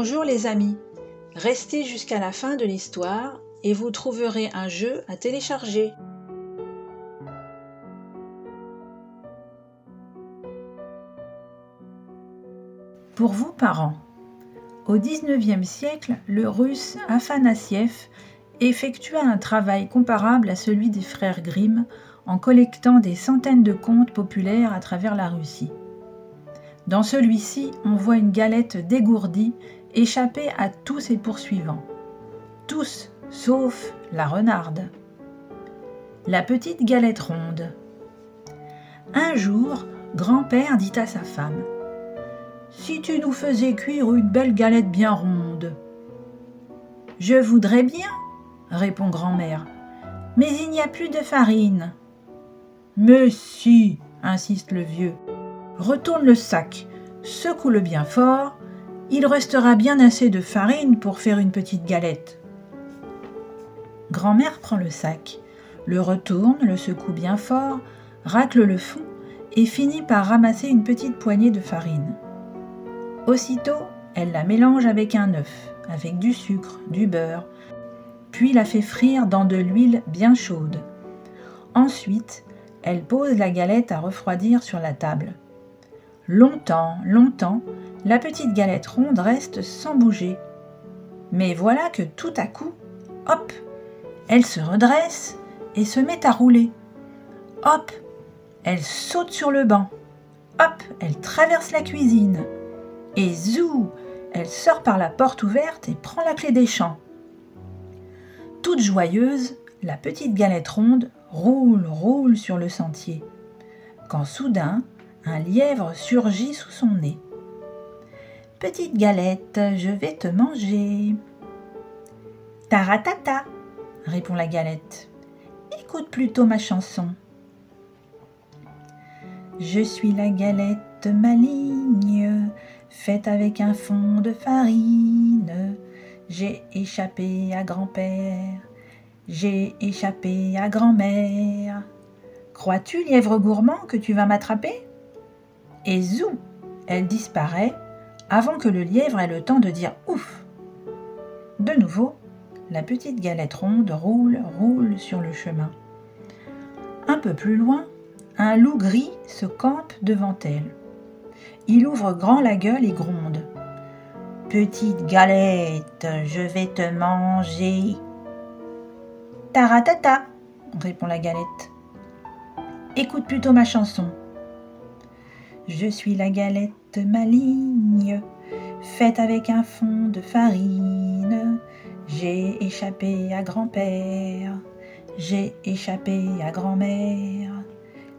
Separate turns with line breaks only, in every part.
Bonjour les amis, restez jusqu'à la fin de l'histoire et vous trouverez un jeu à télécharger.
Pour vous parents, au XIXe siècle, le Russe Afanassiev effectua un travail comparable à celui des frères Grimm en collectant des centaines de contes populaires à travers la Russie. Dans celui-ci, on voit une galette dégourdie échapper à tous ses poursuivants. Tous, sauf la renarde. La petite galette ronde. Un jour, grand-père dit à sa femme : « Si tu nous faisais cuire une belle galette bien ronde. »« Je voudrais bien, » répond grand-mère, « mais il n'y a plus de farine. »« Mais si, » insiste le vieux. « Retourne le sac, secoue-le bien fort, il restera bien assez de farine pour faire une petite galette. » Grand-mère prend le sac, le retourne, le secoue bien fort, racle le fond et finit par ramasser une petite poignée de farine. Aussitôt, elle la mélange avec un œuf, avec du sucre, du beurre, puis la fait frire dans de l'huile bien chaude. Ensuite, elle pose la galette à refroidir sur la table. Longtemps, la petite galette ronde reste sans bouger. Mais voilà que tout à coup, hop, elle se redresse et se met à rouler. Hop, elle saute sur le banc. Hop, elle traverse la cuisine. Et zou, elle sort par la porte ouverte et prend la clé des champs. Toute joyeuse, la petite galette ronde roule sur le sentier. Quand soudain, un lièvre surgit sous son nez. « Petite galette, je vais te manger. »« Taratata » répond la galette. « Écoute plutôt ma chanson. »« Je suis la galette maligne, faite avec un fond de farine. J'ai échappé à grand-père, j'ai échappé à grand-mère. Crois-tu, lièvre gourmand, que tu vas m'attraper ?» Et zou, elle disparaît avant que le lièvre ait le temps de dire « ouf ». De nouveau, la petite galette ronde roule sur le chemin. Un peu plus loin, un loup gris se campe devant elle. Il ouvre grand la gueule et gronde. « Petite galette, je vais te manger. »« Taratata » répond la galette. « Écoute plutôt ma chanson. »« Je suis la galette maligne, faite avec un fond de farine. J'ai échappé à grand-père, j'ai échappé à grand-mère,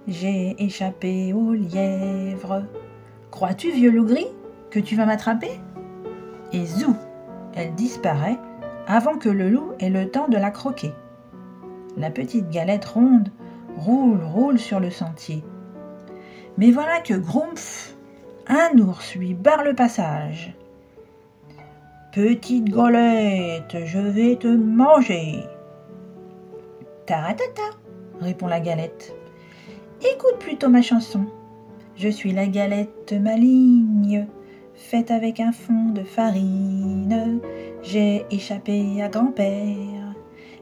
j'ai échappé au lièvre. Crois-tu, vieux loup gris, que tu vas m'attraper ?» Et zou, elle disparaît avant que le loup ait le temps de la croquer. La petite galette ronde roule sur le sentier. Mais voilà que Grumpf, un ours, lui barre le passage. « Petite galette, je vais te manger. »« Taratata » répond la galette. « Écoute plutôt ma chanson. Je suis la galette maligne, faite avec un fond de farine. J'ai échappé à grand-père,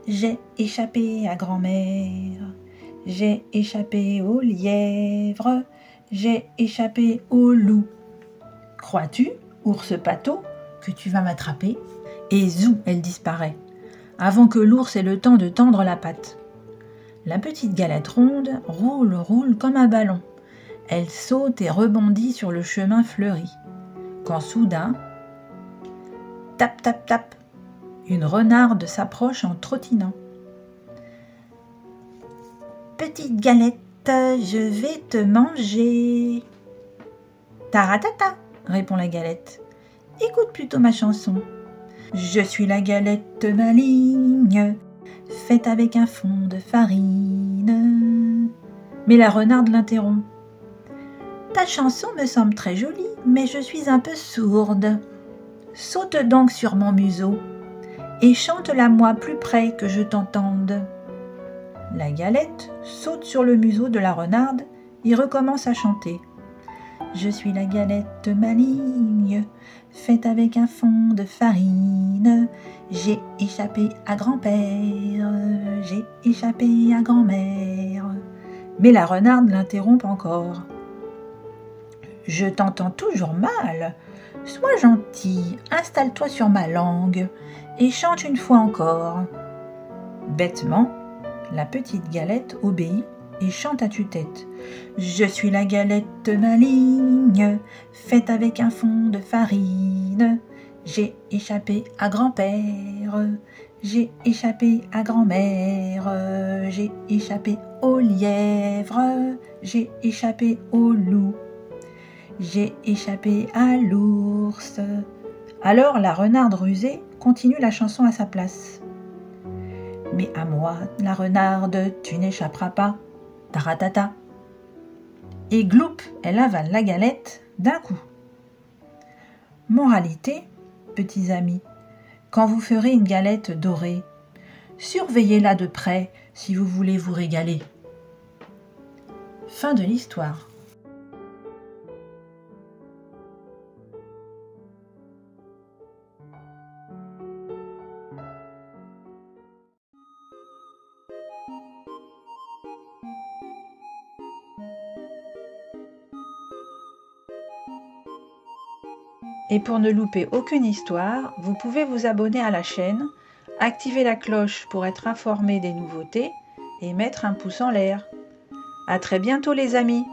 j'ai échappé à grand-mère, j'ai échappé au lièvre, j'ai échappé au loup. Crois-tu, ours pâteau, que tu vas m'attraper ?» Et zou, elle disparaît, avant que l'ours ait le temps de tendre la patte. La petite galette ronde roule comme un ballon. Elle saute et rebondit sur le chemin fleuri. Quand soudain, tap, tap, tap, une renarde s'approche en trottinant. « Petite galette, je vais te manger. »« Taratata » répond la galette. « Écoute plutôt ma chanson. Je suis la galette maligne, faite avec un fond de farine. » Mais la renarde l'interrompt. « Ta chanson me semble très jolie, mais je suis un peu sourde. Saute donc sur mon museau et chante-la moi plus près que je t'entende. » La galette saute sur le museau de la renarde et recommence à chanter. « Je suis la galette maligne, faite avec un fond de farine. J'ai échappé à grand-père, j'ai échappé à grand-mère. Mais la renarde l'interrompt encore. Je t'entends toujours mal. Sois gentil, installe-toi sur ma langue et chante une fois encore. Bêtement, la petite galette obéit et chante à tue-tête. Je suis la galette maligne, faite avec un fond de farine. J'ai échappé à grand-père, j'ai échappé à grand-mère, j'ai échappé au lièvre, j'ai échappé au loup, j'ai échappé à l'ours. Alors la renarde rusée continue la chanson à sa place. Mais à moi, la renarde, tu n'échapperas pas. Taratata. Et gloup, elle avale la galette d'un coup. Moralité, petits amis, quand vous ferez une galette dorée, surveillez-la de près si vous voulez vous régaler. Fin de l'histoire.
Et pour ne louper aucune histoire, vous pouvez vous abonner à la chaîne, activer la cloche pour être informé des nouveautés et mettre un pouce en l'air. À très bientôt les amis!